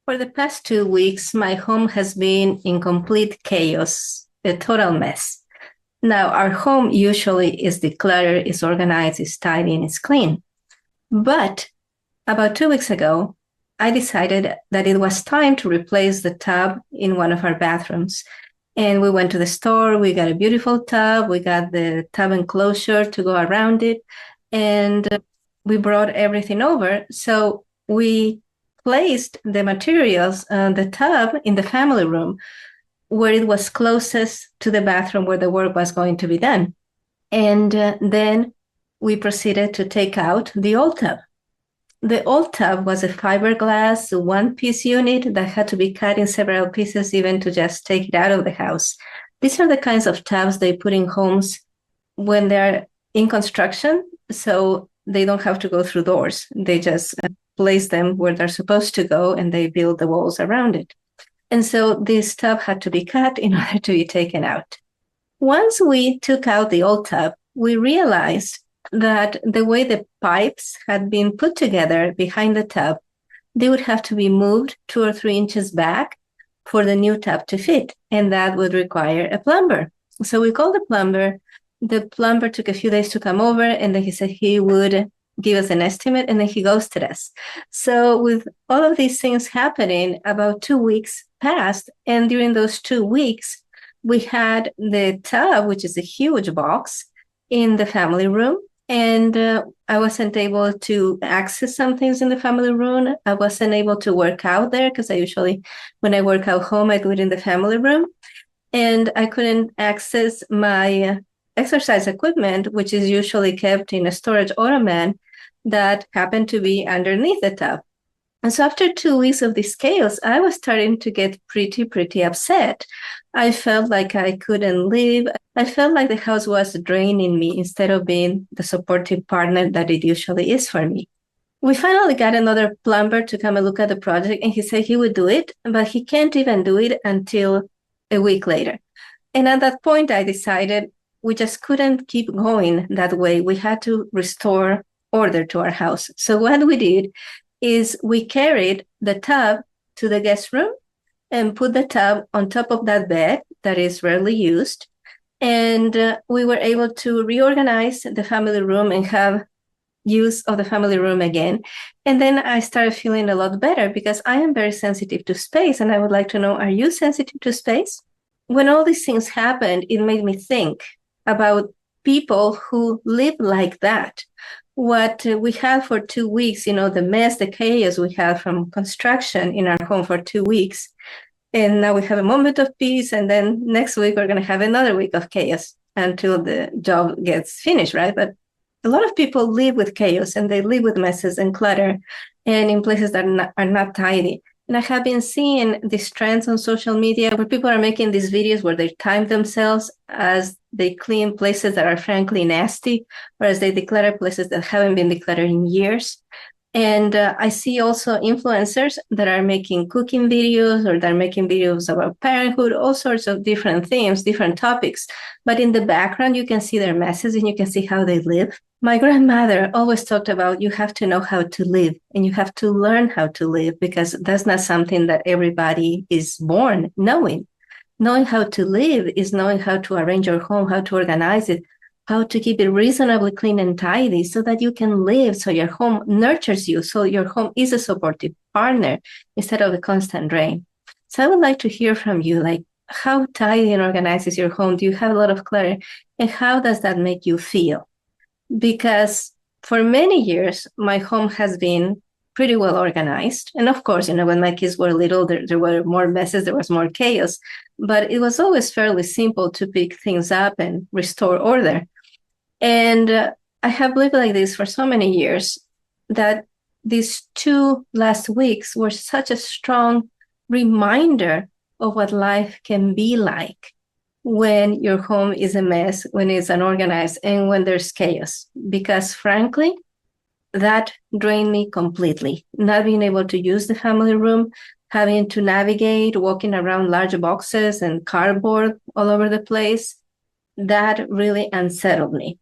For the past 2 weeks, my home has been in complete chaos, a total mess. Now, our home usually is decluttered, is organized, is tidy, and is clean. But about 2 weeks ago, I decided that it was time to replace the tub in one of our bathrooms. And we went to the store, we got a beautiful tub, we got the tub enclosure to go around it, and we brought everything over. So we placed the materials, the tub, in the family room where it was closest to the bathroom where the work was going to be done. And then we proceeded to take out the old tub. The old tub was a fiberglass one-piece unit that had to be cut in several pieces even to just take it out of the house. These are the kinds of tubs they put in homes when they're in construction, so they don't have to go through doors. They just place them where they're supposed to go, and they build the walls around it. And so this tub had to be cut in order to be taken out. Once we took out the old tub, we realized that the way the pipes had been put together behind the tub, they would have to be moved 2 or 3 inches back for the new tub to fit, and that would require a plumber. So we called the plumber. The plumber took a few days to come over, and then he said he would give us an estimate, and then he ghosted us. So with all of these things happening, about 2 weeks passed, and during those 2 weeks, we had the tub, which is a huge box, in the family room, and I wasn't able to access some things in the family room. I wasn't able to work out there because I usually, when I work out home, I do it in the family room, and I couldn't access my exercise equipment, which is usually kept in a storage ottoman that happened to be underneath the tub. And so after 2 weeks of this chaos, I was starting to get pretty upset. I felt like I couldn't live. I felt like the house was draining me instead of being the supportive partner that it usually is for me. We finally got another plumber to come and look at the project, and he said he would do it, but he can't even do it until a week later. And at that point, I decided we just couldn't keep going that way. We had to restore order to our house. So what we did is we carried the tub to the guest room and put the tub on top of that bed that is rarely used. And we were able to reorganize the family room and have use of the family room again. And then I started feeling a lot better because I am very sensitive to space. And I would like to know, are you sensitive to space? When all these things happened, it made me think about people who live like that. What we had for 2 weeks, the mess, the chaos we had from construction in our home for 2 weeks. And now we have a moment of peace. And then next week, we're going to have another week of chaos until the job gets finished, right? But a lot of people live with chaos, and they live with messes and clutter and in places that are not tidy. And I have been seeing these trends on social media where people are making these videos where they time themselves as they clean places that are frankly nasty, or as they declutter places that haven't been decluttered in years. And I see also influencers that are making cooking videos, or they're making videos about parenthood, all sorts of different themes, different topics. But in the background, you can see their messes and you can see how they live. My grandmother always talked about you have to know how to live, and you have to learn how to live, because that's not something that everybody is born knowing. Knowing how to live is knowing how to arrange your home, how to organize it, how to keep it reasonably clean and tidy so that you can live, so your home nurtures you, so your home is a supportive partner instead of a constant drain. So I would like to hear from you, like, how tidy and organized is your home? Do you have a lot of clutter? And how does that make you feel? Because for many years, my home has been pretty well organized. And of course, when my kids were little, there were more messes, there was more chaos, but it was always fairly simple to pick things up and restore order. And I have lived like this for so many years that these 2 last weeks were such a strong reminder of what life can be like when your home is a mess, when it's unorganized, and when there's chaos. Because frankly, that drained me completely. Not being able to use the family room, having to navigate, walking around large boxes and cardboard all over the place, that really unsettled me.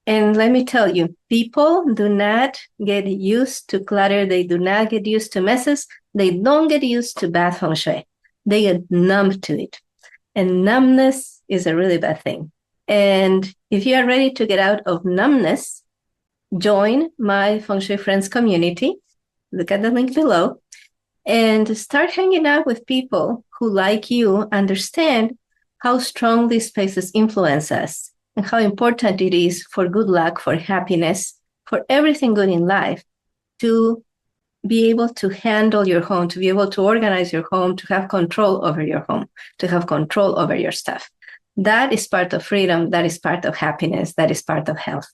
And let me tell you, people do not get used to clutter. They do not get used to messes They don't get used to bad feng shui. They get numb to it. And numbness is a really bad thing. And if you are ready to get out of numbness, join my Feng Shui Friends community. Look at the link below and start hanging out with people who, like you, understand how strong these spaces influence us and how important it is for good luck, for happiness, for everything good in life to be able to handle your home, to be able to organize your home, to have control over your home, to have control over your stuff. That is part of freedom. That is part of happiness. That is part of health.